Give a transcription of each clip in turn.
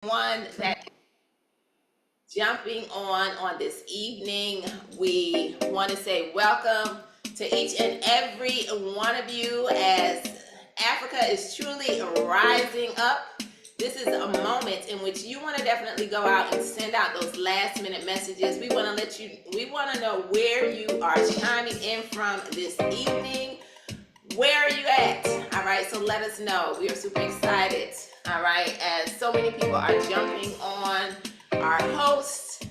One that jumping on this evening, we want to say welcome to each and every one of you as Africa is truly rising up. This is a moment in which you want to definitely go out and send out those last minute messages. We want to know where you are chiming in from this evening. Where are you at? All right, so let us know. We are super excited. All right, as so many people are jumping on. Our host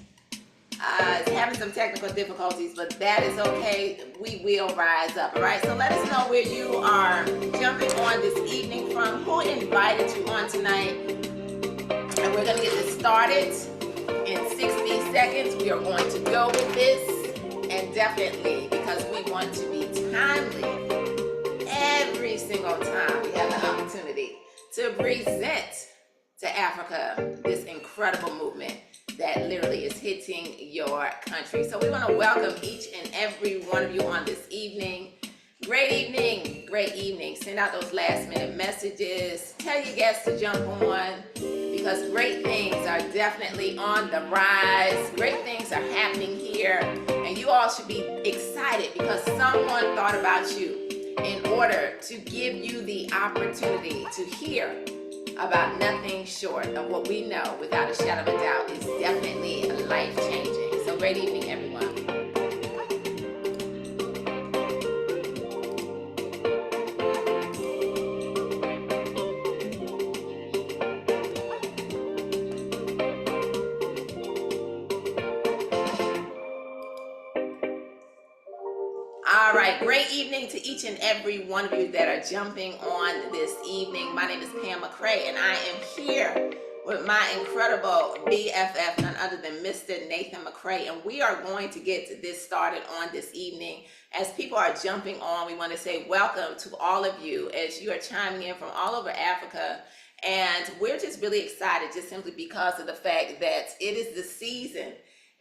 is having some technical difficulties, but that is okay. We will rise up. All right, so let us know where you are jumping on this evening from. Who invited you on tonight? And we're going to get this started in 60 seconds. We are going to go with this, and definitely because we want to be timely every single time we have an opportunity to present to Africa this incredible movement that literally is hitting your country. So we want to welcome each and every one of you on this evening. Great evening, great evening. Send out those last minute messages. Tell your guests to jump on because great things are definitely on the rise. Great things are happening here. And you all should be excited because someone thought about you in order to give you the opportunity to hear about nothing short of what we know without a shadow of a doubt is definitely life-changing. So great evening, everyone. All right, great evening to each and every one of you that are jumping on this evening. My name is Pam McCray, and I am here with my incredible BFF, none other than Mr. Nathan McCray, and we are going to get this started on this evening. As people are jumping on, we want to say welcome to all of you as you are chiming in from all over Africa, and we're just really excited just simply because of the fact that it is the season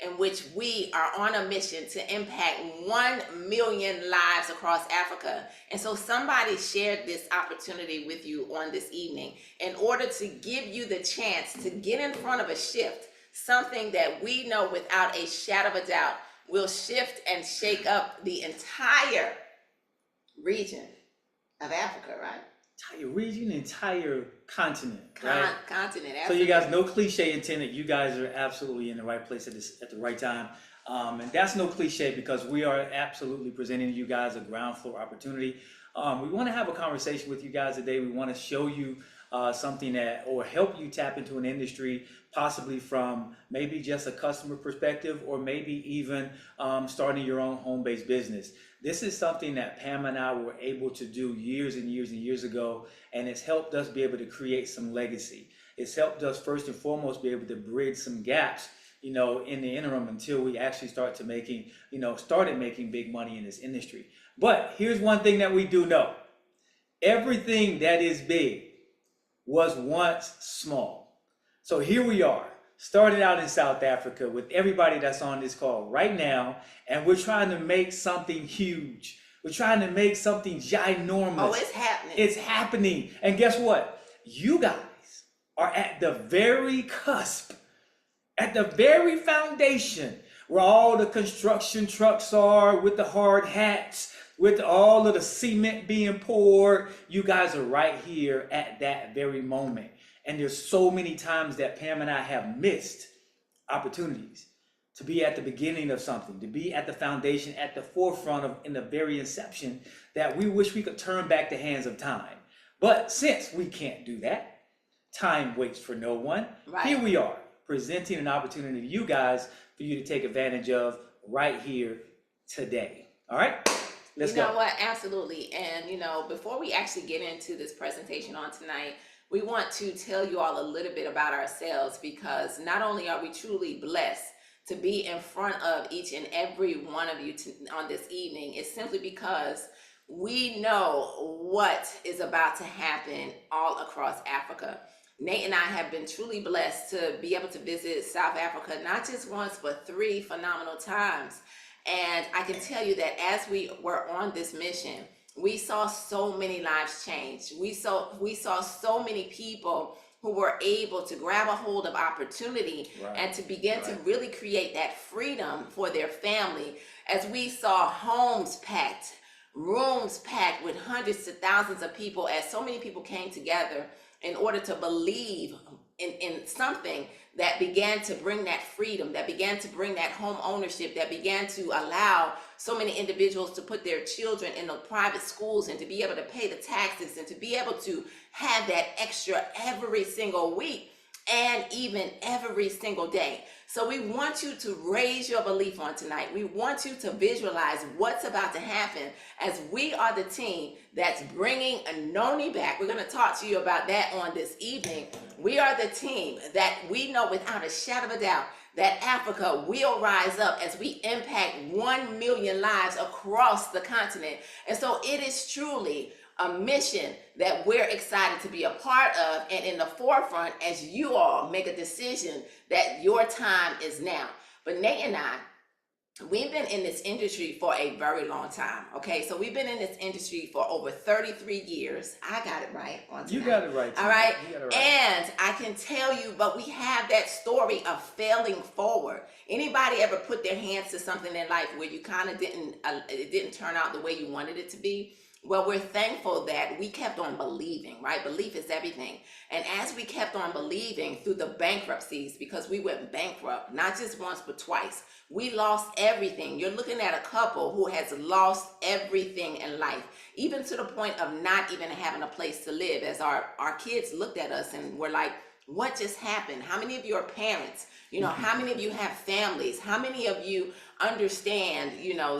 in which we are on a mission to impact 1 million lives across Africa. And so somebody shared this opportunity with you on this evening in order to give you the chance to get in front of a shift, something that we know without a shadow of a doubt will shift and shake up the entire region of Africa, right? Entire region, entire continent, right? Continent, absolutely. So you guys, no cliche intended. You guys are absolutely in the right place at the right time. And that's no cliche because we are absolutely presenting you guys a ground floor opportunity. We want to have a conversation with you guys today. We want to show you something that, or help you tap into an industry, possibly from maybe just a customer perspective, or maybe even starting your own home-based business. This is something that Pam and I were able to do years and years and years ago, and it's helped us be able to create some legacy. It's helped us first and foremost be able to bridge some gaps, in the interim until we actually started making big money in this industry. But here's one thing that we do know. Everything that is big was once small. So here we are, started out in South Africa with everybody that's on this call right now, and we're trying to make something huge. We're trying to make something ginormous. Oh, it's happening. It's happening. And guess what? You guys are at the very cusp, at the very foundation where all the construction trucks are with the hard hats, with all of the cement being poured. You guys are right here at that very moment. And there's so many times that Pam and I have missed opportunities to be at the beginning of something, to be at the foundation, at the forefront of, in the very inception, that we wish we could turn back the hands of time. But since we can't do that, time waits for no one. Right. Here we are, presenting an opportunity to you guys for you to take advantage of right here today. All right? Let's go. You know what? Absolutely. And, before we actually get into this presentation on tonight, we want to tell you all a little bit about ourselves, because not only are we truly blessed to be in front of each and every one of you on this evening, it's simply because we know what is about to happen all across Africa. Nate and I have been truly blessed to be able to visit South Africa, not just once, but 3 phenomenal times. And I can tell you that as we were on this mission, we saw so many lives change. We saw so many people who were able to grab a hold of opportunity Right. and to begin to Right. really create that freedom for their family. As we saw homes packed, rooms packed with hundreds to thousands of people, as so many people came together in order to believe in something that began to bring that freedom, that began to bring that home ownership, that began to allow so many individuals to put their children in the private schools and to be able to pay the taxes and to be able to have that extra every single week and even every single day. So we want you to raise your belief on tonight. We want you to visualize what's about to happen as we are the team that's bringing Anoni back. We're going to talk to you about that on this evening. We are the team that we know without a shadow of a doubt that Africa will rise up as we impact 1 million lives across the continent. And so it is truly a mission that we're excited to be a part of and in the forefront as you all make a decision that your time is now. But Nate and I, we've been in this industry for a very long time. Okay, so we've been in this industry for over 33 years. I got it right on tonight. You got it right. All right. You got it right. And I can tell you, but we have that story of failing forward. Anybody ever put their hands to something in life where you kind of it didn't turn out the way you wanted it to be? Well, we're thankful that we kept on believing, right? Belief is everything. And as we kept on believing through the bankruptcies, because we went bankrupt, not just once, but twice, we lost everything. You're looking at a couple who has lost everything in life, even to the point of not even having a place to live. As our kids looked at us and were like, what just happened? How many of you are parents? How many of you have families? How many of you understand,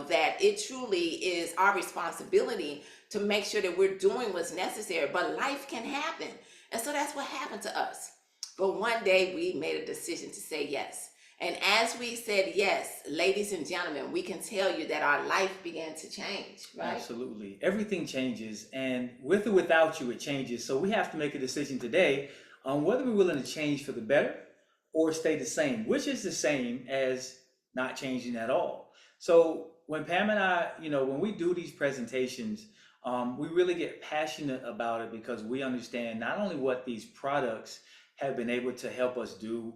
that it truly is our responsibility to make sure that we're doing what's necessary, but life can happen. And so that's what happened to us. But one day we made a decision to say yes. And as we said yes, ladies and gentlemen, we can tell you that our life began to change, right? Absolutely. Everything changes, and with or without you, it changes. So we have to make a decision today on whether we're willing to change for the better or stay the same, which is the same as not changing at all. So when Pam and I, when we do these presentations, we really get passionate about it because we understand not only what these products have been able to help us do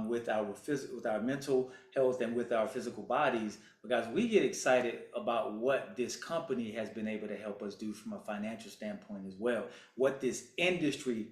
with our mental health and with our physical bodies, because we get excited about what this company has been able to help us do from a financial standpoint as well, what this industry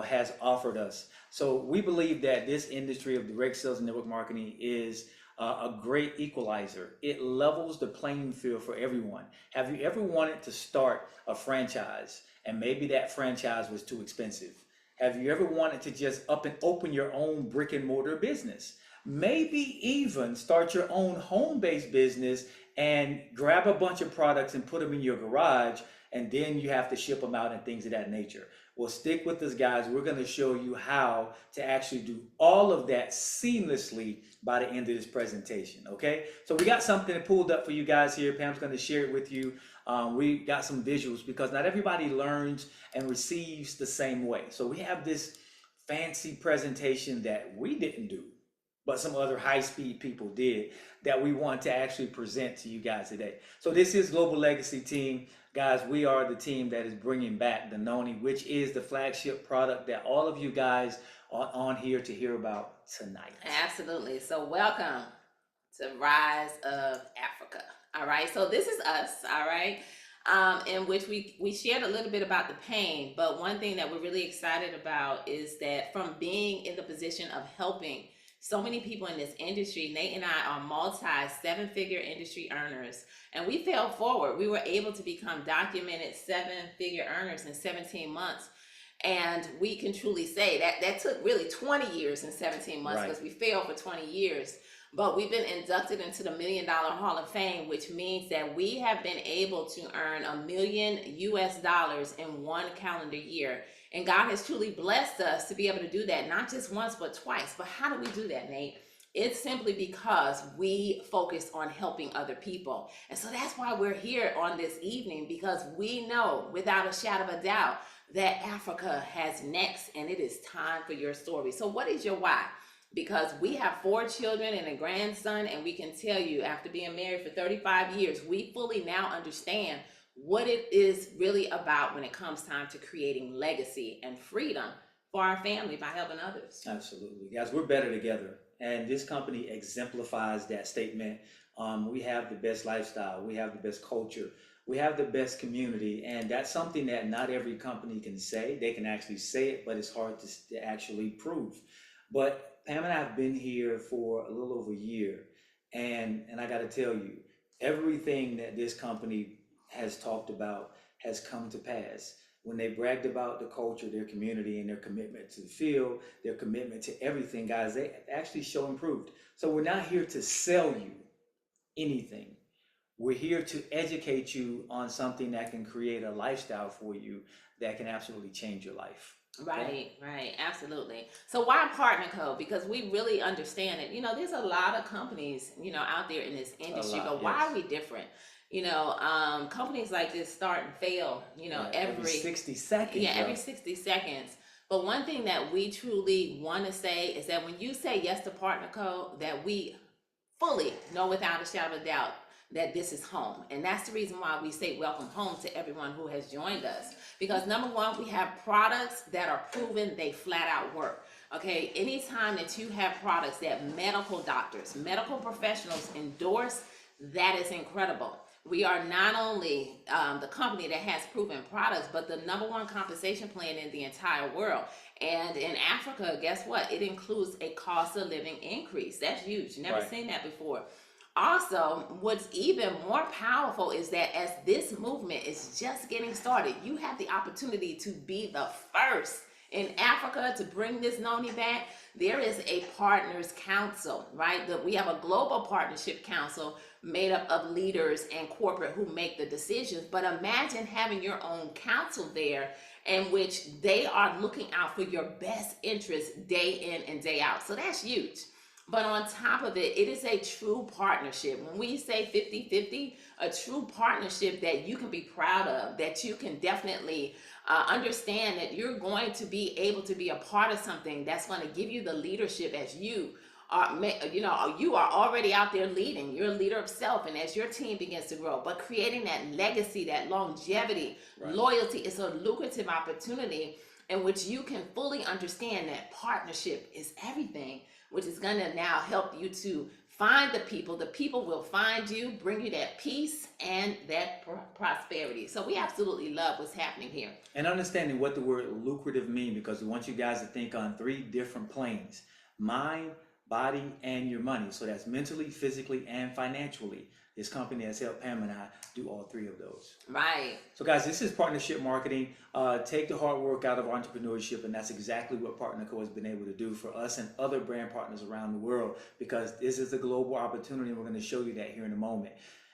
has offered us. So we believe that this industry of direct sales and network marketing is a great equalizer. It levels the playing field for everyone. Have you ever wanted to start a franchise and maybe that franchise was too expensive? Have you ever wanted to just up and open your own brick and mortar business? Maybe even start your own home-based business and grab a bunch of products and put them in your garage, and then you have to ship them out and things of that nature. Well, stick with us, guys. We're going to show you how to actually do all of that seamlessly by the end of this presentation, okay? So we got something pulled up for you guys here. Pam's going to share it with you. We got some visuals because not everybody learns and receives the same way. So we have this fancy presentation that we didn't do, but some other high-speed people did, that we want to actually present to you guys today. So this is Global Legacy Team. Guys, we are the team that is bringing back the Noni, which is the flagship product that all of you guys are on here to hear about tonight. Absolutely. So welcome to Rise of Africa. All right. So this is us. All right. In which we shared a little bit about the pain, but one thing that we're really excited about is that from being in the position of helping so many people in this industry, Nate and I are multi-seven-figure industry earners, and we failed forward. We were able to become documented seven-figure earners in 17 months. And we can truly say that took really 20 years and 17 months, because we failed for 20 years. But we've been inducted into the $1 Million Hall of Fame, which means that we have been able to earn $1 million in one calendar year. And God has truly blessed us to be able to do that, not just once, but twice. But how do we do that, Nate? It's simply because we focus on helping other people. And so that's why we're here on this evening, because we know without a shadow of a doubt that Africa has next, and it is time for your story. So what is your why? Because we have 4 children and a grandson, and we can tell you, after being married for 35 years, we fully now understand what it is really about when it comes time to creating legacy and freedom for our family by helping others. Absolutely. Guys, we're better together. And this company exemplifies that statement. We have the best lifestyle, we have the best culture, we have the best community. And that's something that not every company can say. They can actually say it, but it's hard to actually prove. But Pam and I have been here for a little over a year. And I got to tell you, everything that this company has talked about has come to pass. When they bragged about the culture, their community, and their commitment to the field, their commitment to everything, guys, they actually show improved. So we're not here to sell you anything. We're here to educate you on something that can create a lifestyle for you that can absolutely change your life. Right, right, absolutely. So why Partner Co? Because we really understand it. There's a lot of companies, out there in this industry, but why are we different? Companies like this start and fail, every 60 seconds. Yeah, every 60 seconds. But one thing that we truly want to say is that when you say yes to Partner Co, that we fully know without a shadow of a doubt that this is home. And that's the reason why we say welcome home to everyone who has joined us. Because number one, we have products that are proven, they flat out work. Okay, anytime that you have products that medical doctors, medical professionals endorse, that is incredible. We are not only the company that has proven products, but the number one compensation plan in the entire world. And in Africa, guess what? It includes a cost of living increase. That's huge. Never seen that before. Also, what's even more powerful is that as this movement is just getting started, you have the opportunity to be the first in Africa to bring this noni back. There is a partners council, right? We have a global partnership council made up of leaders and corporate who make the decisions. But imagine having your own council there in which they are looking out for your best interests day in and day out. So that's huge. But on top of it, it is a true partnership. When we say 50-50, a true partnership that you can be proud of, that you can definitely understand that you're going to be able to be a part of something that's going to give you the leadership as you are, you are already out there leading. You're a leader of self, and as your team begins to grow, but creating that legacy, that longevity, loyalty is a lucrative opportunity in which you can fully understand that partnership is everything, which is going to now help you to find the people. The people will find you, bring you that peace and that prosperity. So we absolutely love what's happening here. And understanding what the word lucrative means, because we want you guys to think on 3 different planes: mind, body, and your money. So that's mentally, physically, and financially. This company has helped Pam and I do all 3 of those. Right. So guys, this is partnership marketing. Take the hard work out of entrepreneurship, and that's exactly what Partner Co has been able to do for us and other brand partners around the world, because this is a global opportunity, and we're going to show you that here in a moment.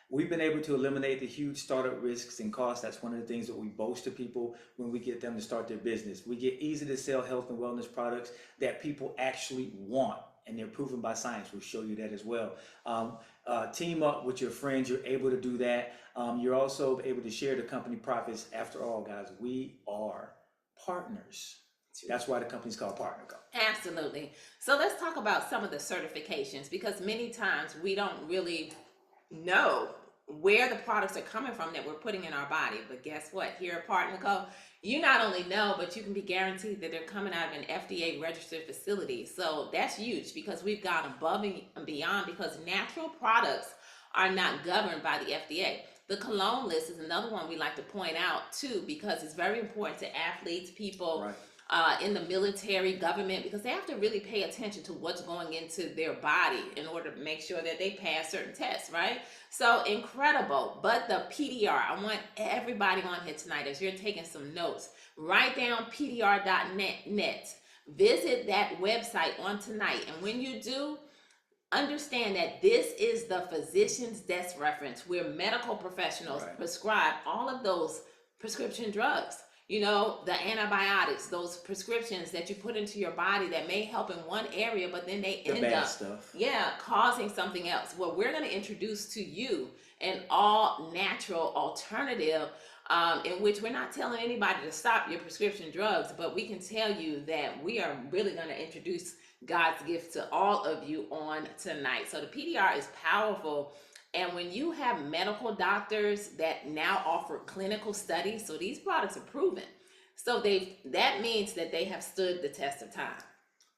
We've been able to eliminate the huge startup risks and costs. That's one of the things that we boast to people when we get them to start their business. We get easy to sell health and wellness products that people actually want, and they're proven by science. We'll show you that as well. Team up with your friends. You're able to do that. You're also able to share the company profits. After all, guys, we are partners. That's why the company's called Partner Co. Absolutely. So let's talk about some of the certifications, because many times we don't really know where the products are coming from that we're putting in our body. But guess what? Here at Partner Co, you not only know, but you can be guaranteed that they're coming out of an FDA registered facility. So that's huge, because we've gone above and beyond, because natural products are not governed by the FDA. The cologne list is another one we like to point out too, because it's very important to athletes, people in the military, government, because they have to really pay attention to what's going into their body in order to make sure that they pass certain tests, right? So incredible. But the PDR, I want everybody on here tonight, as you're taking some notes, write down pdr.net. Visit that website on tonight. And when you do, understand that this is the physician's desk reference, where medical professionals prescribe all of those prescription drugs. The antibiotics, those prescriptions that you put into your body that may help in one area, but then they end up causing something else. Well, we're going to introduce to you an all natural alternative in which we're not telling anybody to stop your prescription drugs, but we can tell you that we are really going to introduce God's gift to all of you on tonight. So the PDR is powerful. And when you have medical doctors that now offer clinical studies, so these products are proven. So that means that they have stood the test of time.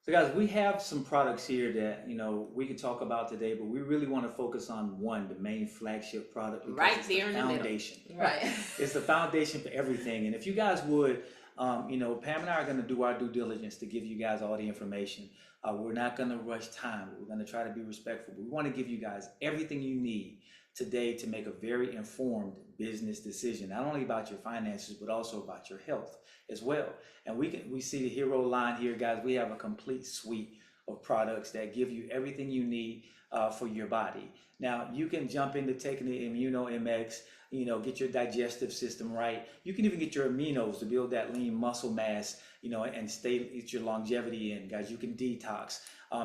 So guys, we have some products here that, we could talk about today, but we really want to focus on one, the main flagship product, because Right it's the there in the middle. foundation. Right. It's the foundation for everything. And if you guys would, Pam and I are going to do our due diligence to give you guys all the information. We're not going to rush time. We're going to try to be respectful. We want to give you guys everything you need today to make a very informed business decision, not only about your finances, but also about your health as well. And we see the hero line here, guys. We have a complete suite of products that give you everything you need for your body. Now, you can jump into taking the Immuno MX, get your digestive system right. You can even get your aminos to build that lean muscle mass, and get your longevity in, guys. You can detox.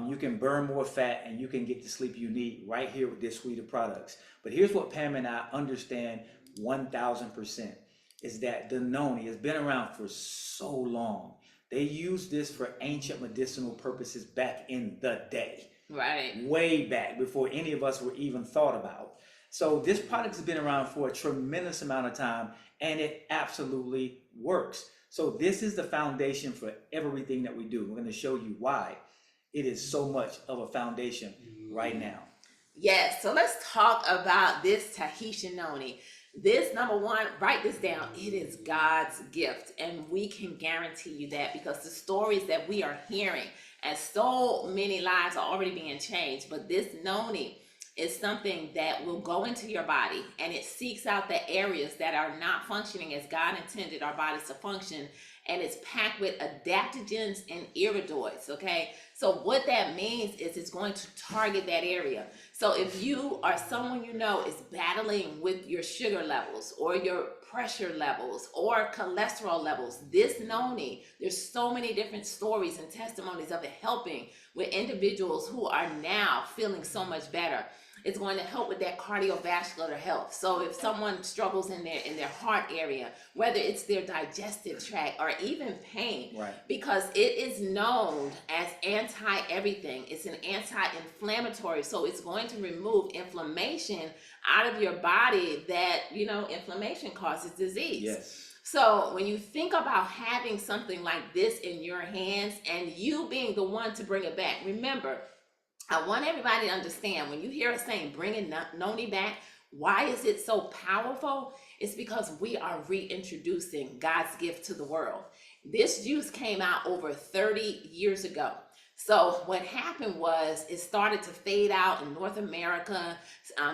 You can burn more fat, and you can get the sleep you need right here with this suite of products. But here's what Pam and I understand 1000%, is that the noni has been around for so long. They used this for ancient medicinal purposes back in the day. Right. Way back before any of us were even thought about. So this product has been around for a tremendous amount of time, and it absolutely works. So this is the foundation for everything that we do. We're going to show you why it is so much of a foundation right now. Yes, so let's talk about this Tahitian noni. This, number one, write this down. It is God's gift, and we can guarantee you that, because the stories that we are hearing, and so many lives are already being changed, but this noni is something that will go into your body, and it seeks out the areas that are not functioning as God intended our bodies to function, and it's packed with adaptogens and iridoids, okay? So what that means is it's going to target that area. So if you are someone is battling with your sugar levels or your pressure levels or cholesterol levels, this noni, there's so many different stories and testimonies of it helping with individuals who are now feeling so much better. It's going to help with that cardiovascular health. So if someone struggles in their heart area, whether it's their digestive tract or even pain, right, because it is known as anti-everything. It's an anti-inflammatory. So it's going to remove inflammation out of your body that, inflammation causes disease. Yes. So when you think about having something like this in your hands and you being the one to bring it back, remember, I want everybody to understand, when you hear us saying bringing noni back, why is it so powerful? It's because we are reintroducing God's gift to the world. This juice came out over 30 years ago. So what happened was it started to fade out in North America,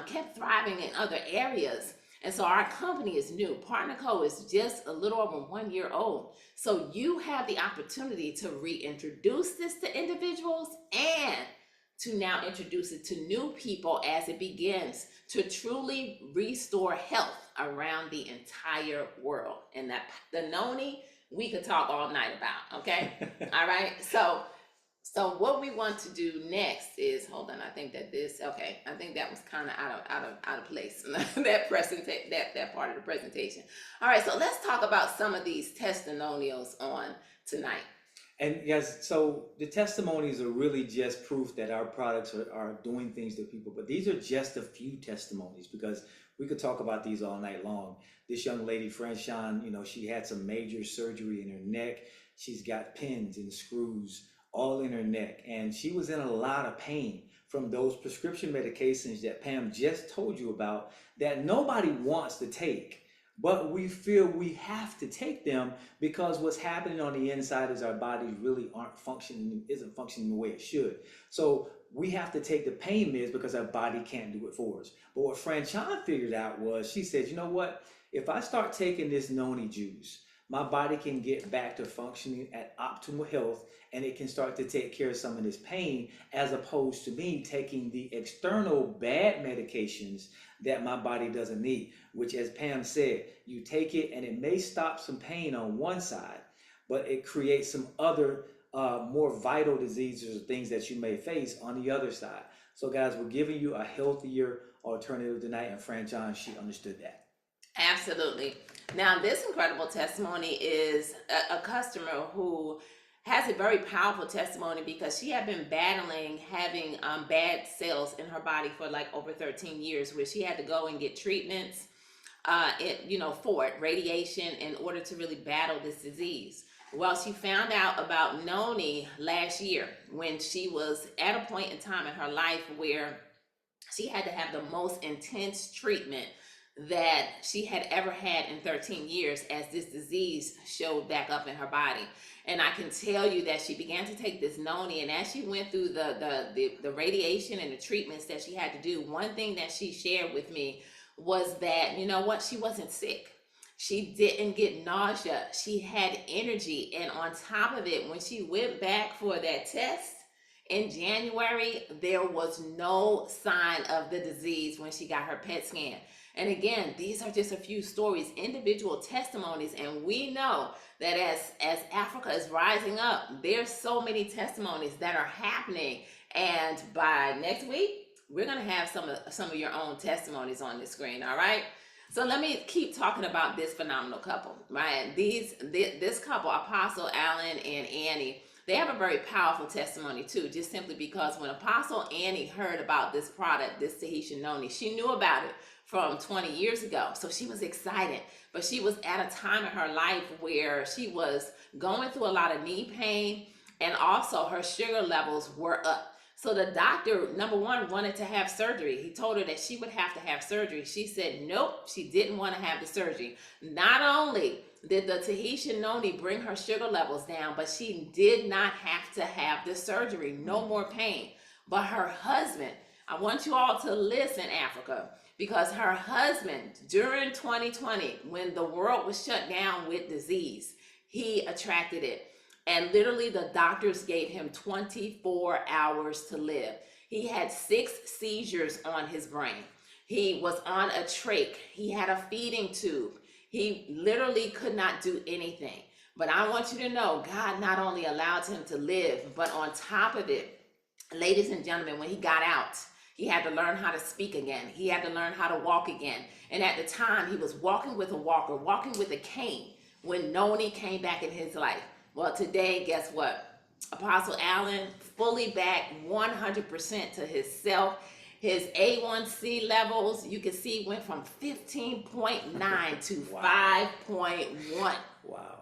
kept thriving in other areas. And so our company is new. Partner Co. is just a little over 1 year old. So you have the opportunity to reintroduce this to individuals and to now introduce it to new people as it begins to truly restore health around the entire world. And that the noni, we could talk all night about, okay? All right, so what we want to do next is, hold on, I think that was kind of out of place, that part of the presentation. All right, so let's talk about some of these testimonials on tonight. And yes, so the testimonies are really just proof that our products are doing things to people. But these are just a few testimonies, because we could talk about these all night long. This young lady, Franchan, she had some major surgery in her neck. She's got pins and screws all in her neck. And she was in a lot of pain from those prescription medications that Pam just told you about that nobody wants to take. But we feel we have to take them because what's happening on the inside is our bodies really isn't functioning the way it should. So we have to take the pain meds because our body can't do it for us. But what Franchan figured out was, she said, you know what? If I start taking this noni juice, my body can get back to functioning at optimal health, and it can start to take care of some of this pain, as opposed to me taking the external bad medications that my body doesn't need, which, as Pam said, you take it and it may stop some pain on one side, but it creates some other more vital diseases or things that you may face on the other side. So guys, we're giving you a healthier alternative tonight, and Franchan, she understood that. Absolutely. Now, this incredible testimony is a customer who has a very powerful testimony, because she had been battling having bad cells in her body for like over 13 years, where she had to go and get treatments for it, radiation, in order to really battle this disease. Well, she found out about Noni last year when she was at a point in time in her life where she had to have the most intense treatment that she had ever had in 13 years as this disease showed back up in her body. And I can tell you that she began to take this Noni, and as she went through the radiation and the treatments that she had to do, one thing that she shared with me was that, you know what, she wasn't sick. She didn't get nausea. She had energy. And on top of it, when she went back for that test in January, there was no sign of the disease when she got her PET scan. And again, these are just a few stories, individual testimonies, and we know that as Africa is rising up, there's so many testimonies that are happening. And by next week, we're gonna have some of your own testimonies on the screen. All right. So let me keep talking about this phenomenal couple, right? This couple, Apostle Allen and Annie, they have a very powerful testimony too, just simply because when Apostle Annie heard about this product, this Tahitian Noni, she knew about it from 20 years ago. So she was excited, but she was at a time in her life where she was going through a lot of knee pain, and also her sugar levels were up. So the doctor, number one, wanted to have surgery. He told her that she would have to have surgery. She said nope, she didn't want to have the surgery. Not only did the Tahitian Noni bring her sugar levels down, but she did not have to have the surgery. No more pain. But her husband, I want you all to listen, Africa, because her husband, during 2020, when the world was shut down with disease, he attracted it. And literally the doctors gave him 24 hours to live. He had 6 seizures on his brain. He was on a trach. He had a feeding tube. He literally could not do anything. But I want you to know, God not only allowed him to live, but on top of it, ladies and gentlemen, when he got out, he had to learn how to speak again. He had to learn how to walk again. And at the time, he was walking with a walker, walking with a cane when Noni came back in his life. Well, today, guess what? Apostle Allen, fully back 100% to his self. His A1C levels, you can see, went from 15.9 to Wow. 5.1. Wow.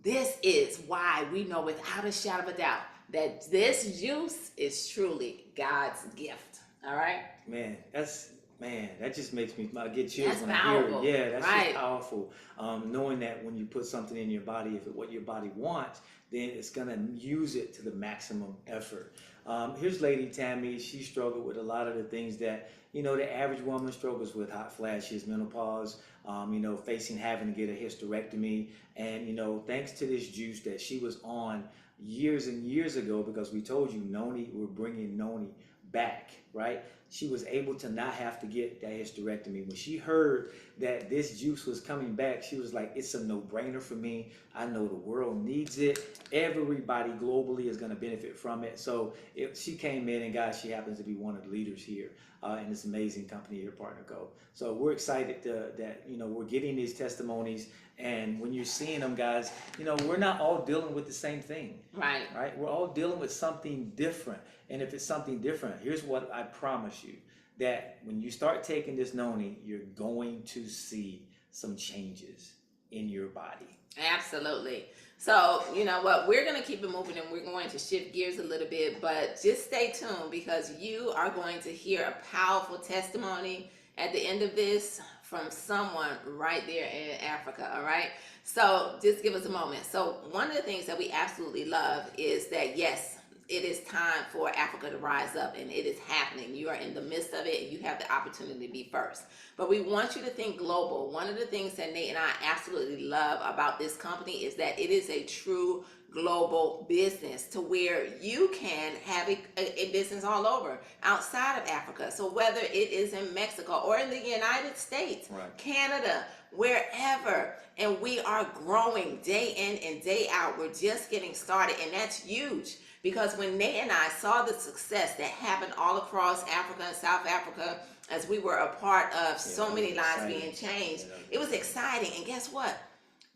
This is why we know without a shadow of a doubt that this juice is truly God's gift. All right? That just makes me get chills That's when I hear it. powerful, Yeah, that's right? just powerful. Knowing that when you put something in your body, if it's what your body wants, then it's gonna use it to the maximum effort. Here's Lady Tammy. She struggled with a lot of the things that the average woman struggles with: hot flashes, menopause, facing having to get a hysterectomy, and thanks to this juice that she was on years and years ago, because we told you we're bringing Noni back, right? She was able to not have to get that hysterectomy. When she heard that this juice was coming back, she was like, it's a no-brainer for me. I know the world needs it. Everybody globally is going to benefit from it. So if she came in, and guys, she happens to be one of the leaders here in this amazing company here, Partner Co. So we're excited that we're getting these testimonies, and when you're seeing them, guys, we're not all dealing with the same thing. Right. We're all dealing with something different. And if it's something different, here's what I promise you: that when you start taking this Noni, you're going to see some changes in your body. Absolutely. So, you know what? We're going to keep it moving, and we're going to shift gears a little bit, but just stay tuned, because you are going to hear a powerful testimony at the end of this from someone right there in Africa. All right. So just give us a moment. So one of the things that we absolutely love is that, yes, it is time for Africa to rise up, and it is happening. You are in the midst of it, and you have the opportunity to be first. But we want you to think global. One of the things that Nate and I absolutely love about this company is that it is a true global business, to where you can have a business all over outside of Africa. So whether it is in Mexico or in the United States, Right. Canada, wherever, and we are growing day in and day out. We're just getting started, and that's huge. Because when Nate and I saw the success that happened all across Africa and South Africa, as we were a part of so many lives being changed, it was exciting. And guess what?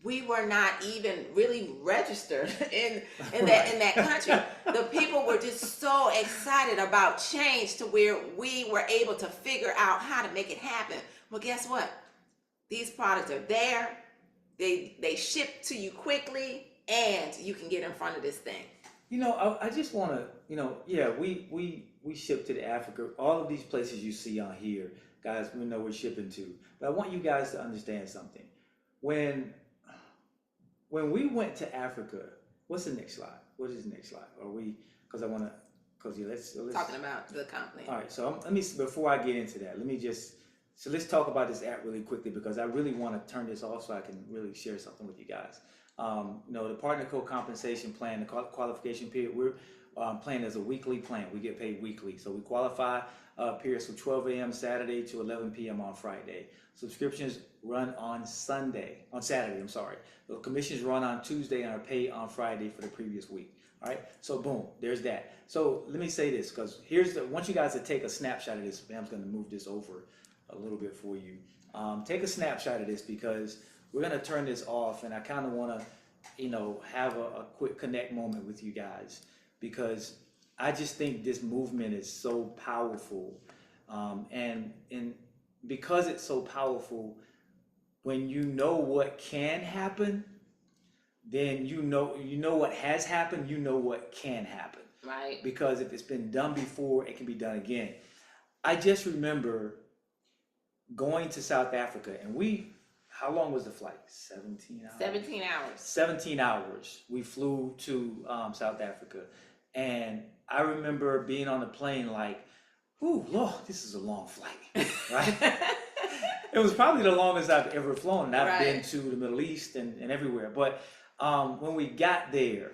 We were not even really registered in that country. The people were just so excited about change, to where we were able to figure out how to make it happen. Well, guess what? These products are there. They ship to you quickly, and you can get in front of this thing. I just want to, yeah, we ship to the Africa. All of these places you see on here, guys, we know we're shipping to. But I want you guys to understand something. When when we went to Africa, what's the next slide? What is the next slide? Are we? Because I want to. Because yeah, let's Talking about the company. All right. So let me before I get into that, let me just. So let's talk about this app really quickly because I really want to turn this off so I can really share something with you guys. The partner co-compensation plan, the qualification period, we're playing as a weekly plan. We get paid weekly. So we qualify periods from 12 a.m. Saturday to 11 p.m. on Friday. Subscriptions run on Saturday, I'm sorry. The commissions run on Tuesday and are paid on Friday for the previous week. All right, so boom, there's that. So let me say this, because I want you guys to take a snapshot of this. Pam's gonna move this over a little bit for you. Take a snapshot of this because we're gonna turn this off, and I kind of want to, have a quick connect moment with you guys because I just think this movement is so powerful, and because it's so powerful, when you know what can happen, then you know what has happened, you know what can happen. Right. Because if it's been done before, it can be done again. I just remember going to South Africa, and how long was the flight? 17 hours? 17 hours. 17 hours. We flew to South Africa. And I remember being on the plane like, ooh, Lord, this is a long flight, right? It was probably the longest I've ever flown. And I've been to the Middle East and everywhere. But when we got there,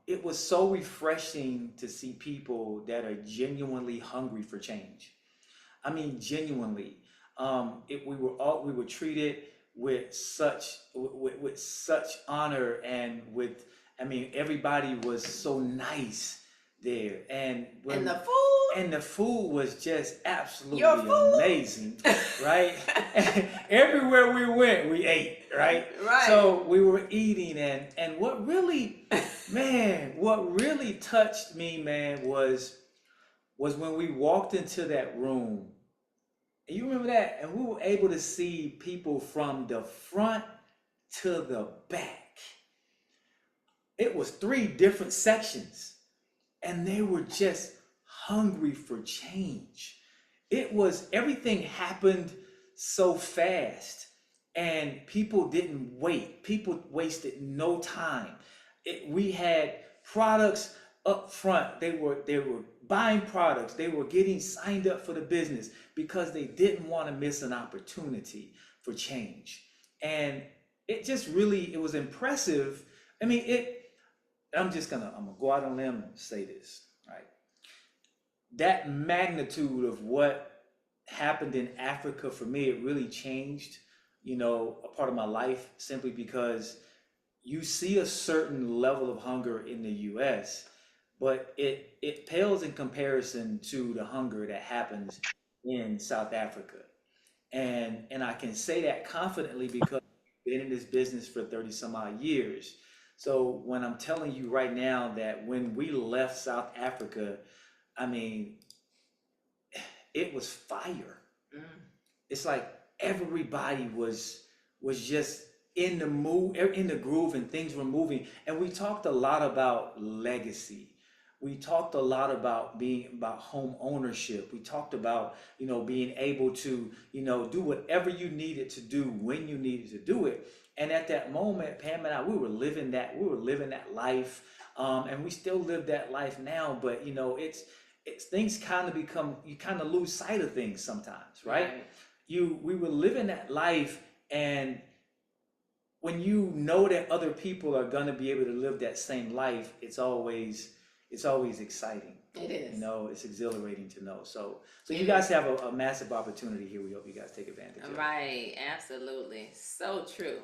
it was so refreshing to see people that are genuinely hungry for change. I mean, genuinely. We were treated with such honor and everybody was so nice there, and the food was just absolutely amazing, right? Everywhere we went, we ate, right? Right. So we were eating, and what really touched me, man, was when we walked into that room. You remember that? And we were able to see people from the front to the back. It was 3 different sections, and they were just hungry for change. Everything happened so fast, and people didn't wait. People wasted no time. We had products up front. They were buying products. They were getting signed up for the business because they didn't want to miss an opportunity for change. And it was impressive. I mean, I'm gonna go out on a limb and say this, right? That magnitude of what happened in Africa for me, it really changed, a part of my life simply because you see a certain level of hunger in the US, but it pales in comparison to the hunger that happens in South Africa. And I can say that confidently because I've been in this business for 30 some odd years. So when I'm telling you right now that when we left South Africa, I mean, it was fire. Mm. It's like everybody was just in the mood, in the groove, and things were moving. And we talked a lot about legacy. We talked a lot about home ownership. We talked about, being able to, do whatever you needed to do when you needed to do it. And at that moment, Pam and I, we were living that life. And we still live that life now, but it's things kind of you kind of lose sight of things sometimes, right? We were living that life, and when you know that other people are going to be able to live that same life, it's always exciting. It is. It's exhilarating to know. So you guys have a massive opportunity here. We hope you guys take advantage of it. Right, absolutely. So true.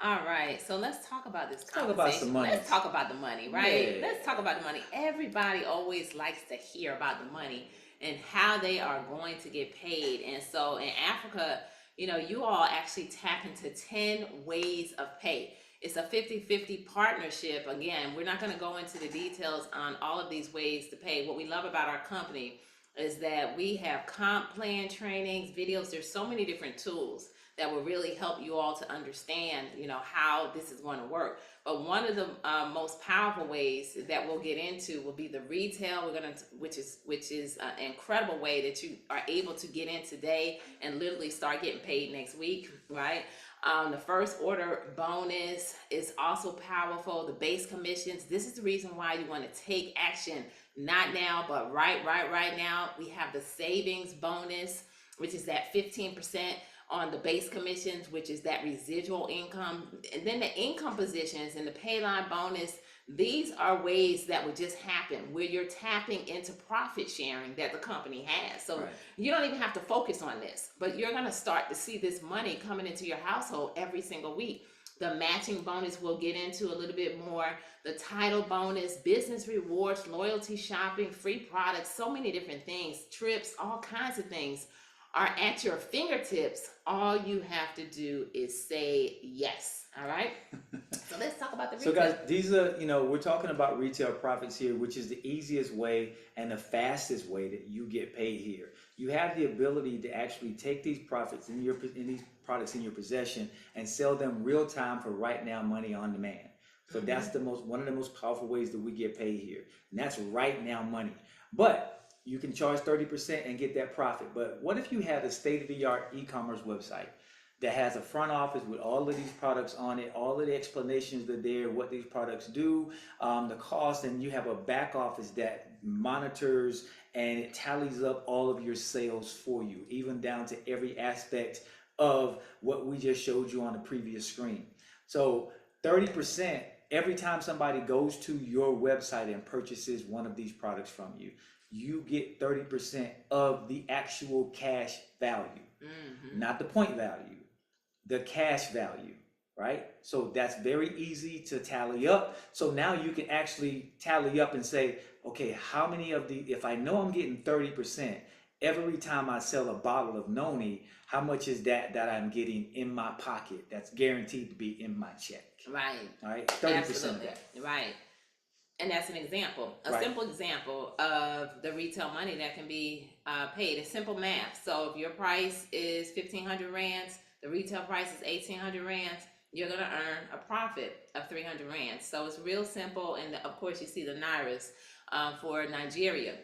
All right, so let's talk about this conversation. Talk about some money. Let's talk about the money, right? Yeah. Let's talk about the money. Everybody always likes to hear about the money and how they are going to get paid. And so in Africa, you all actually tap into 10 ways of pay. It's a 50-50 partnership. Again, we're not going to go into the details on all of these ways to pay. What we love about our company is that we have comp plan trainings, videos. There's so many different tools that will really help you all to understand, how this is going to work. But one of the most powerful ways that we'll get into will be the retail. Which is an incredible way that you are able to get in today and literally start getting paid next week, right? The first order bonus is also powerful. The base commissions. This is the reason why you want to take action, not now, but right now. We have the savings bonus, which is that 15% on the base commissions, which is that residual income. And then the income positions and the pay line bonus, these are ways that would just happen where you're tapping into profit sharing that the company has. So you don't even have to focus on this, but you're going to start to see this money coming into your household every single week. The matching bonus we'll get into a little bit more. The title bonus, business rewards, loyalty shopping, free products, so many different things, trips, all kinds of things are at your fingertips. All you have to do is say yes. All right. So let's talk about the retail. So guys, these are, we're talking about retail profits here, which is the easiest way and the fastest way that you get paid here. You have the ability to actually take these profits in these products in your possession and sell them real time for right now money on demand. So that's one of the most powerful ways that we get paid here. And that's right now money. But you can charge 30% and get that profit. But what if you have a state-of-the-art e-commerce website that has a front office with all of these products on it, all of the explanations that are there, what these products do, the cost, and you have a back office that monitors and it tallies up all of your sales for you, even down to every aspect of what we just showed you on the previous screen. So 30% every time somebody goes to your website and purchases one of these products from you, you get 30% of the actual cash value, not the point value, the cash value, right? So that's very easy to tally up. So now you can actually tally up and say, okay, how many of if I know I'm getting 30%, every time I sell a bottle of Noni, how much is that I'm getting in my pocket? That's guaranteed to be in my check. Right. All right, 30% Absolutely. of that. Right. And that's an example, simple example of the retail money that can be paid. It's simple math. So if your price is 1,500 rands, the retail price is 1,800 rands, you're going to earn a profit of 300 rands. So it's real simple. And of course, you see the Nairas for Nigeria.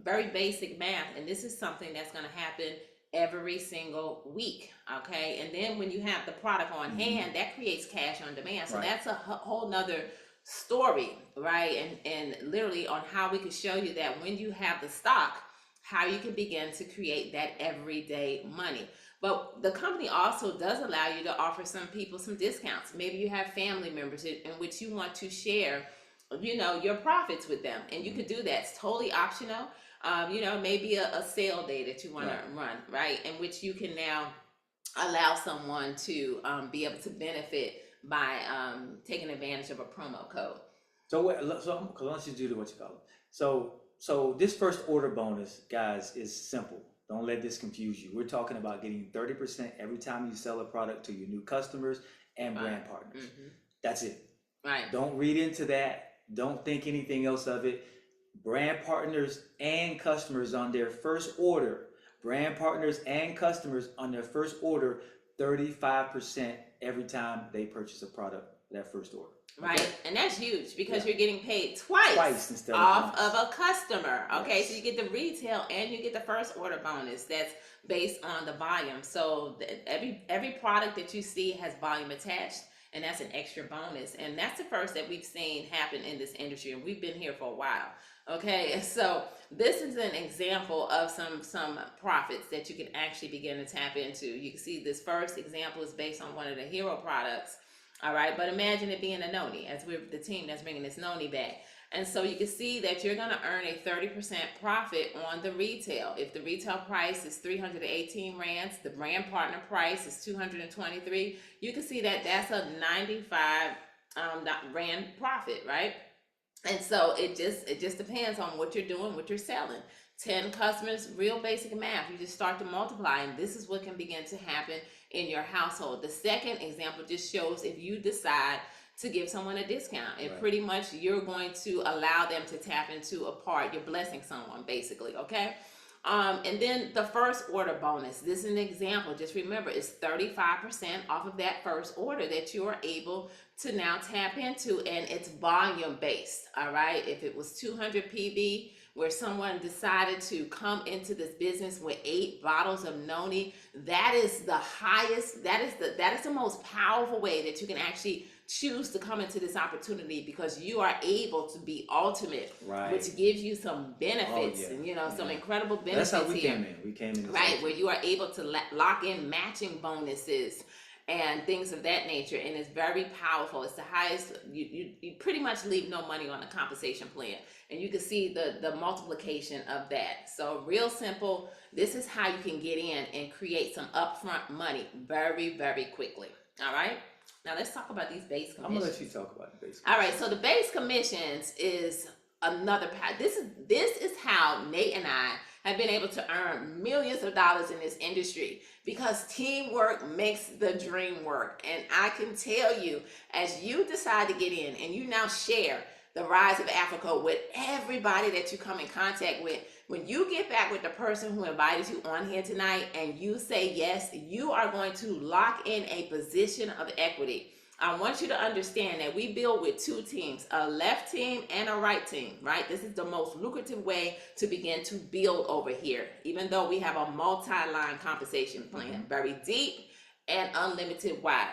Very basic math. And this is something that's going to happen every single week. Okay. And then when you have the product on hand, that creates cash on demand. So that's a whole nother story, right? And literally on how we could show you that when you have the stock, how you can begin to create that everyday money. But the company also does allow you to offer some people some discounts. Maybe you have family members in which you want to share, your profits with them, and you could do that. It's totally optional. Maybe a sale day that you want to run, right? In which you can now allow someone to be able to benefit by taking advantage of a promo code. So let's just do what you call it. So this first order bonus, guys, is simple. Don't let this confuse you. We're talking about getting 30% every time you sell a product to your new customers and brand partners. That's it. Right. Don't read into that. Don't think anything else of it. Brand partners and customers on their first order. Brand partners and customers on their first order, 35% every time they purchase a product, that first order. Right. Okay? And that's huge because you're getting paid twice instead of a customer. Okay. Yes. So you get the retail and you get the first order bonus that's based on the volume. So every product that you see has volume attached, and that's an extra bonus. And that's the first that we've seen happen in this industry, and we've been here for a while. Okay, so this is an example of some profits that you can actually begin to tap into. You can see this first example is based on one of the hero products. All right, but imagine it being a Noni, as we're the team that's bringing this Noni back. And so you can see that you're going to earn a 30% profit on the retail. If the retail price is 318 rands, the brand partner price is 223. You can see that that's a 95 rand profit, right? And so it just depends on what you're doing, what you're selling. 10 customers, real basic math. You just start to multiply, and this is what can begin to happen in your household. The second example just shows if you decide to give someone a discount, and pretty much you're going to allow them to tap into a part. You're blessing someone, basically, okay? And then the first order bonus. This is an example. Just remember, it's 35% off of that first order that you are able to now tap into, and it's volume based. All right. If it was 200 PV, where someone decided to come into this business with 8 bottles of noni, that is the highest. That is the most powerful way that you can actually choose to come into this opportunity, because you are able to be ultimate, Right. which gives you some benefits, yeah. and some Yeah. incredible benefits. That's how we here. came in. We came in. Right, where you are able to lock in matching bonuses and things of that nature, and it's very powerful. It's the highest. You pretty much leave no money on the compensation plan, and you can see the multiplication of that. So real simple. This is how you can get in and create some upfront money very, very quickly. All right. Now let's talk about these base commissions. I'm gonna let you talk about the base commissions. All right, so the base commissions is another path. This is how Nate and I have been able to earn millions of dollars in this industry, because teamwork makes the dream work. And I can tell you, as you decide to get in and you now share the Rise of Africa with everybody that you come in contact with, when you get back with the person who invited you on here tonight and you say yes, you are going to lock in a position of equity. I want you to understand that we build with 2 teams, a left team and a right team, right? This is the most lucrative way to begin to build over here, even though we have a multi-line compensation plan, very deep and unlimited wide.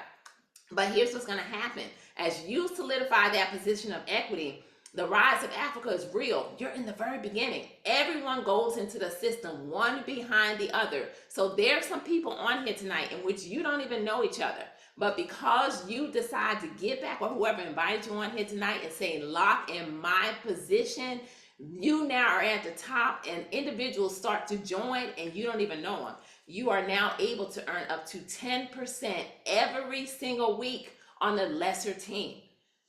But here's what's going to happen. As you solidify that position of equity, the Rise of Africa is real. You're in the very beginning. Everyone goes into the system, one behind the other. So there's some people on here tonight in which you don't even know each other. But because you decide to get back with whoever invited you on here tonight and say, lock in my position, you now are at the top, and individuals start to join and you don't even know them. You are now able to earn up to 10% every single week on the lesser team.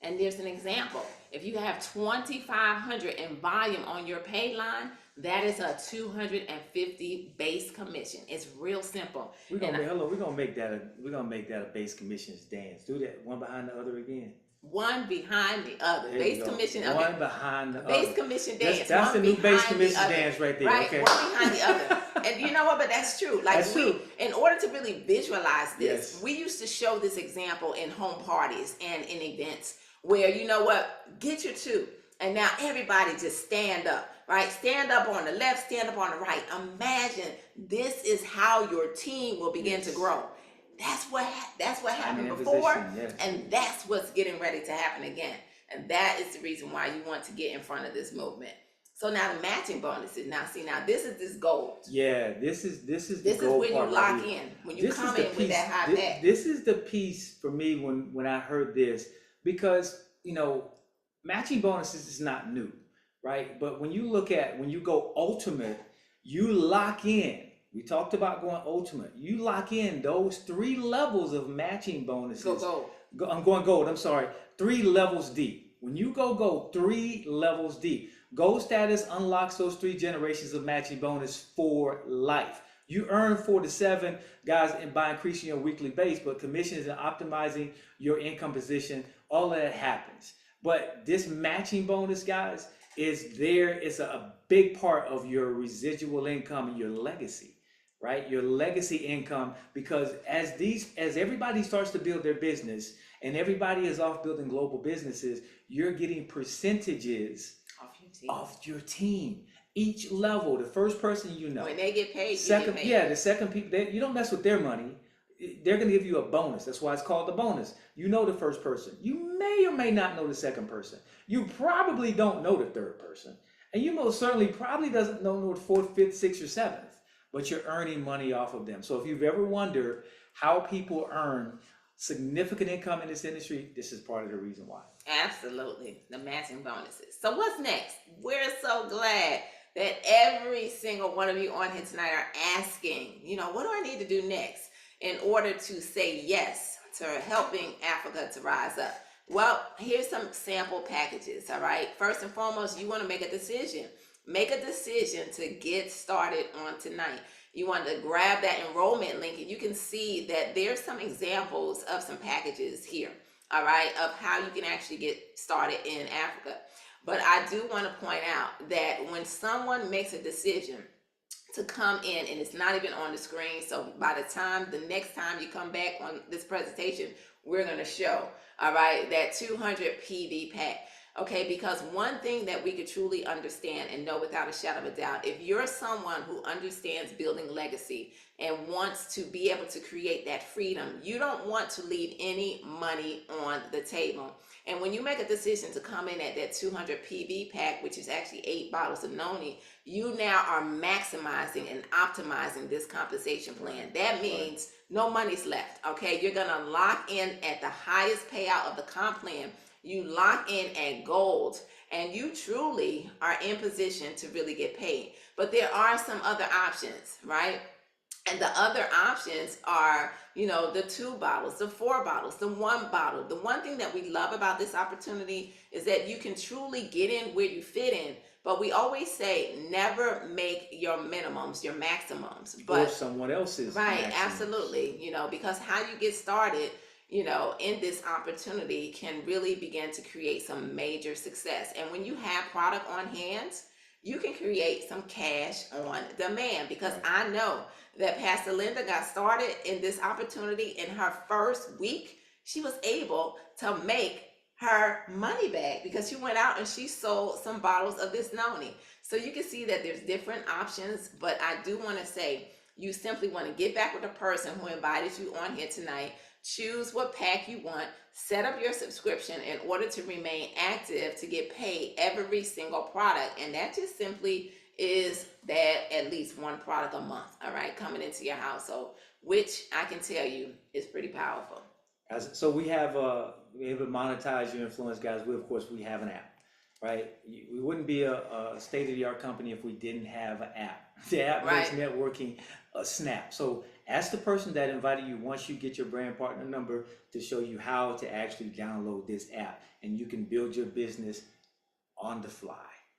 And there's an example. If you have 2,500 in volume on your pay line, that is a 250 base commission. It's real simple. We're gonna make that a base commissions dance. Do that one behind the other again. One behind the other. There Base commission. One okay. behind the Base other. commission dance. That's the new base behind commission dance right there. Right, Okay. one behind the other. And you know what? But that's true. Like That's true. in order to really visualize this, Yes. we used to show this example in home parties and in events where, you know what, get your 2. And now everybody just stand up, right? Stand up on the left, stand up on the right. Imagine this is how your team will begin to grow. That's what happened before, yes. And that's what's getting ready to happen again. And that is the reason why you want to get in front of this movement. So now the matching bonuses. Now this is this gold. Yeah, this is when you lock in. When you come in with that high back. This is the piece for me when I heard this, because matching bonuses is not new, right? But when you go ultimate, you lock in. We talked about going ultimate. You lock in those 3 levels of matching bonuses. Go gold. I'm going gold. I'm sorry. 3 levels deep. When you go gold, 3 levels deep. Gold status unlocks those 3 generations of matching bonus for life. You earn 4 to 7, guys, by increasing your weekly base, but commissions and optimizing your income position, all of that happens. But this matching bonus, guys, is there. It's a big part of your residual income and your legacy, right? Your legacy income, because as everybody starts to build their business and everybody is off building global businesses, you're getting percentages off your team. Each level, the first person when they get paid, second, you get paid. The second people, you don't mess with their money. They're going to give you a bonus. That's why it's called the bonus. You know the first person. You may or may not know the second person. You probably don't know the third person. And you most certainly probably doesn't know the 4th, 5th, 6th, or 7th. But you're earning money off of them. So if you've ever wondered how people earn significant income in this industry, this is part of the reason why. Absolutely. The matching bonuses. So what's next? We're so glad that every single one of you on here tonight are asking, what do I need to do next in order to say yes to helping Africa to rise up? Well, here's some sample packages, all right? First and foremost, you want to make a decision. Make a decision to get started on tonight. You want to grab that enrollment link, and you can see that there's some examples of some packages here, all right, of how you can actually get started in Africa. But I do want to point out that when someone makes a decision to come in, and it's not even on the screen. So by the time the next time you come back on this presentation, we're going to show, all right, that 200 PV pack. Okay, because one thing that we could truly understand and know without a shadow of a doubt, if you're someone who understands building legacy and wants to be able to create that freedom, you don't want to leave any money on the table. And when you make a decision to come in at that 200 PV pack, which is actually 8 bottles of noni, you now are maximizing and optimizing this compensation plan. That means no money's left. Okay, you're gonna lock in at the highest payout of the comp plan. You lock in at gold, and you truly are in position to really get paid. But there are some other options, right? And the other options are, the 2 bottles, the 4 bottles, the 1 bottle. The one thing that we love about this opportunity is that you can truly get in where you fit in. But we always say never make your minimums your maximums. But or someone else's right, maximums. absolutely. Because how you get started, in this opportunity can really begin to create some major success. And when you have product on hand, you can create some cash on demand. Because I know that Pastor Linda got started in this opportunity in her first week. She was able to make her money back because she went out and she sold some bottles of this noni. So you can see that there's different options, but I do want to say you simply want to get back with the person who invited you on here tonight. Choose what pack you want, set up your subscription in order to remain active to get paid every single product. And that just simply is that at least 1 product a month, all right, coming into your household, which I can tell you is pretty powerful. So we have to monetize your influence, guys. Of course, we have an app, right? We wouldn't be a state-of-the-art company if we didn't have an app. The app makes networking a snap. So ask the person that invited you once you get your brand partner number to show you how to actually download this app, and you can build your business on the fly.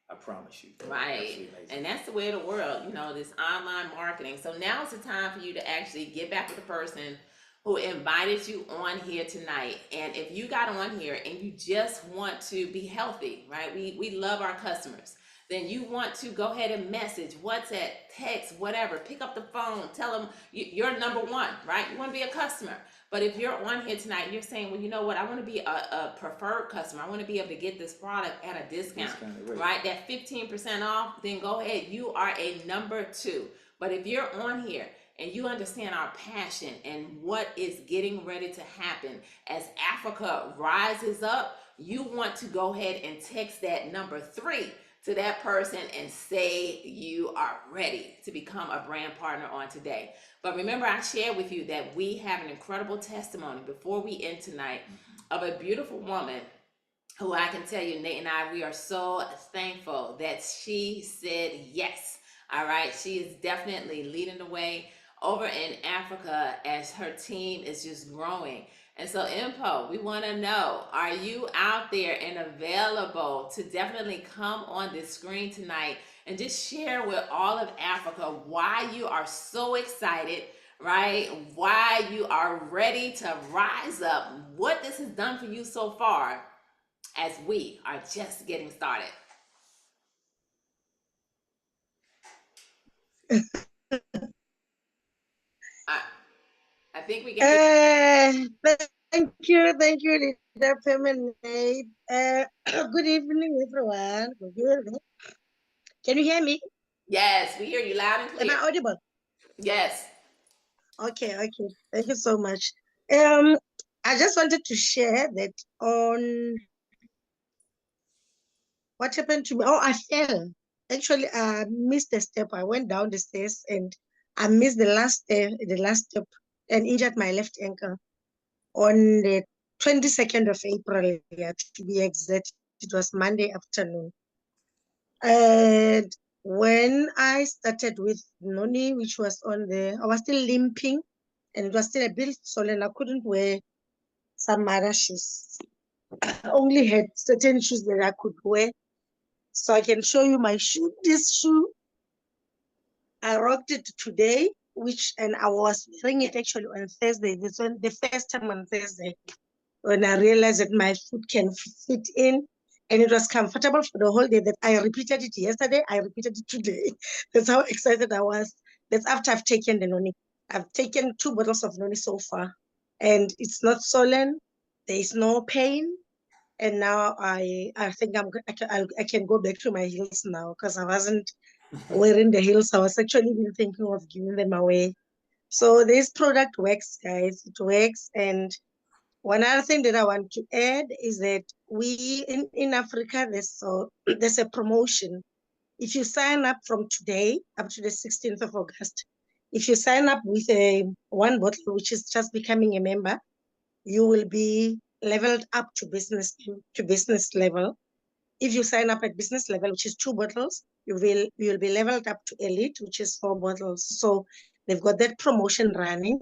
I promise you. Right. And that's the way of the world, this online marketing. So now is the time for you to actually get back with the person who invited you on here tonight. And if you got on here and you just want to be healthy, right? We love our customers. Then you want to go ahead and message, WhatsApp, text, whatever. Pick up the phone. Tell them you're number one, right? You want to be a customer. But if you're on here tonight and you're saying, well, you know what? I want to be a preferred customer. I want to be able to get this product at a discount, right? That 15% off, then go ahead. You are a number 2. But if you're on here and you understand our passion and what is getting ready to happen as Africa rises up, you want to go ahead and text that number 3 to that person and say you are ready to become a brand partner on today. But remember, I shared with you that we have an incredible testimony before we end tonight of a beautiful woman who I can tell you, Nate and I, we are so thankful that she said yes. All right, she is definitely leading the way over in Africa as her team is just growing. And so, Impo, we want to know, are you out there and available to definitely come on this screen tonight and just share with all of Africa why you are so excited, right? Why you are ready to rise up, what this has done for you so far as we are just getting started. I think we can. Thank you, Leader Feminine. Good evening, everyone. Good evening. Can you hear me? Yes, we hear you loud and clear. Am I audible? Yes. Okay. Thank you so much. I just wanted to share that on what happened to me. Oh, I fell. Actually, I missed a step. I went down the stairs and I missed the last step and injured my left ankle on the 22nd of April, to be exact. It was Monday afternoon. And when I started with Noni, which was I was still limping and it was still a bit swollen. I couldn't wear some other shoes. I only had certain shoes that I could wear. So I can show you my shoe. This shoe, I rocked it today, and I was wearing it actually on Thursday. This one, the first time on Thursday, when I realized that my foot can fit in And it was comfortable for the whole day that I repeated it yesterday, I repeated it today. That's how excited I was. That's after I've taken the noni. I've taken 2 bottles of noni so far, and it's not swollen. There is no pain, and now I think I can go back to my heels now because I wasn't wearing the heels. I was actually even thinking of giving them away. So this product works, guys. It works. And one other thing that I want to add is that we in Africa, there's a promotion. If you sign up from today up to the 16th of August, if you sign up with a 1 bottle, which is just becoming a member, you will be leveled up to business level. If you sign up at business level, which is 2 bottles, you will be leveled up to elite, which is 4 bottles. So they've got that promotion running.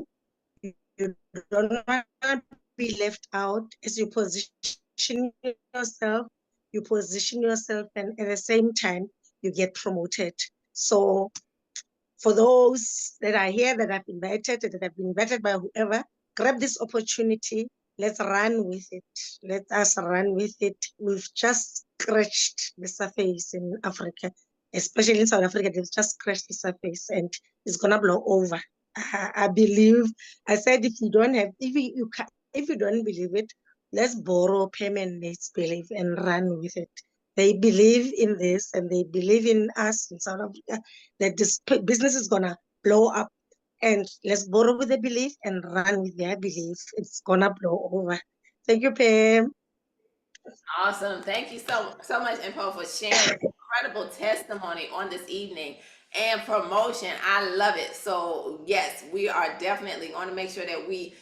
You don't want to be left out as you position yourself. You position yourself, and at the same time, you get promoted. So for those that are here that have been invited by whoever, grab this opportunity. Let's run with it. Let us run with it. We've just scratched the surface in Africa, especially in South Africa. They've just scratched the surface, and it's gonna blow over. I believe. I said if you don't have, if you don't believe it, let's borrow payment needs belief and run with it. They believe in this, and they believe in us in South Africa that this business is gonna blow up, and let's borrow with the belief and run with their belief. It's gonna blow over. Thank you, Pam. Awesome. Thank you so much, Impo, for sharing incredible testimony on this evening and promotion. I love it. So yes, we are definitely going to make sure that we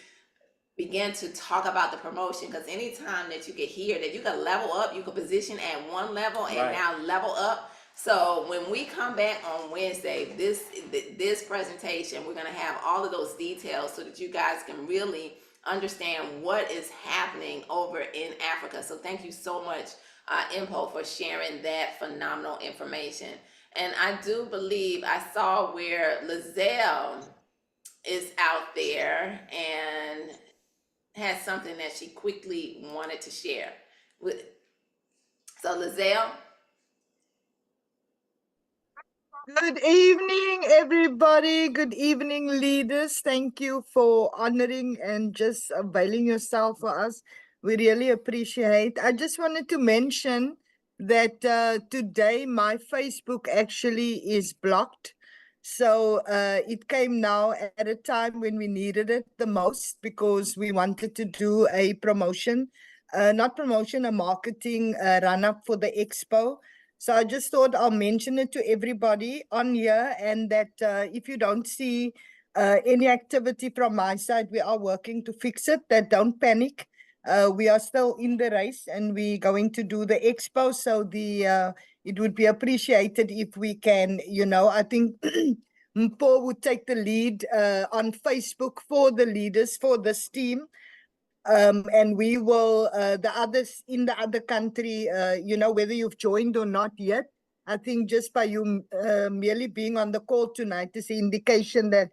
begin to talk about the promotion, because anytime that you get here that you can level up, you can position at one level and Right. now level up. So when we come back on Wednesday, this presentation, we're going to have all of those details so that you guys can really understand what is happening over in Africa. So thank you so much, Impo, for sharing that phenomenal information. And I do believe I saw where Lizelle is out there and has something that she quickly wanted to share. So Lizelle. Good evening, everybody. Good evening, leaders. Thank you for honoring and just availing yourself for us. We really appreciate. I just wanted to mention that today my Facebook actually is blocked. So it came now at a time when we needed it the most, because we wanted to do a promotion, not promotion, a marketing run up for the expo. So I just thought I'll mention it to everybody on here, and that if you don't see any activity from my side, we are working to fix it. That don't panic. We are still in the race, and we're going to do the expo. So it would be appreciated if we can, I think Paul would take the lead on Facebook for the leaders for this team. And we will, the others in the other country, whether you've joined or not yet, I think just by you merely being on the call tonight is an indication that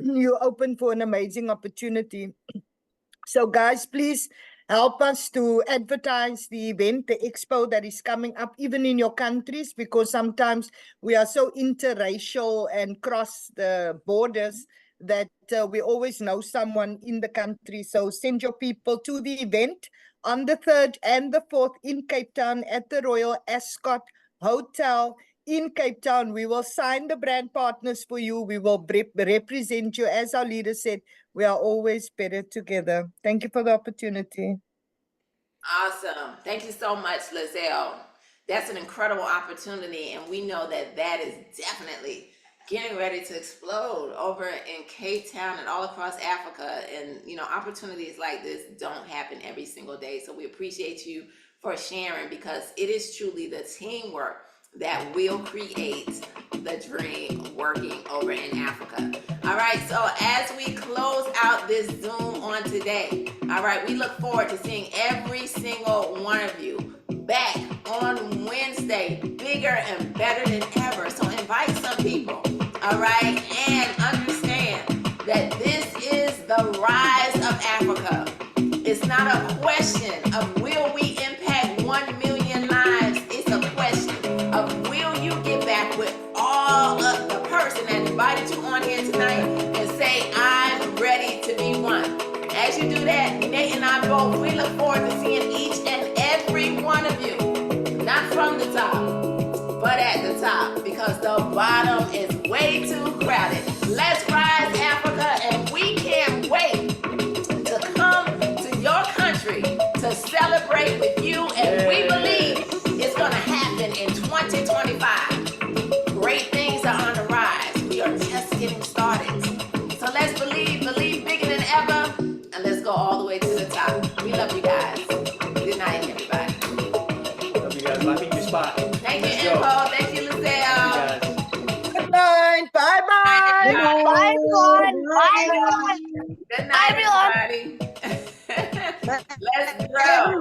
you're open for an amazing opportunity. So guys, please help us to advertise the event, the expo that is coming up, even in your countries, because sometimes we are so interracial and cross the borders that we always know someone in the country. So send your people to the event on the 3rd and the 4th in Cape Town at the Royal Ascot Hotel in Cape Town. We will sign the brand partners for you. We will represent you. As our leader said, we are always better together. Thank you for the opportunity. Awesome. Thank you so much, Lizelle. That's an incredible opportunity, and we know that that is definitely getting ready to explode over in Cape Town and all across Africa. And, opportunities like this don't happen every single day. So we appreciate you for sharing, because it is truly the teamwork that will create the dream working over in Africa. All right, so as we close out this Zoom on today, all right, we look forward to seeing every single one of you back on Wednesday, bigger and better than ever. So invite some people, all right, and understand that this is the rise of Africa. It's not a question of will we impact 1 million lives. call up the person that invited you on here tonight and say, I'm ready to be one. As you do that, Nate and I both, we look forward to seeing each and every one of you. Not from the top, but at the top, because the bottom is way too crowded. Let's rise, Africa, and we can't wait to come to your country to celebrate with you, and we believe it's going to happen in 2025. Great things are on the rise. We are just getting started. So let's believe bigger than ever, and let's go all the way to the top. We love you guys. Good night, everybody. Love you guys. Lock in your spot. Thank you, Let's go. Info. Thank you, Love you Lucille. guys. Good night. Bye bye. Bye. Bye, everyone. Bye, everyone. Good Bye, night, everyone. everybody. Let's grow.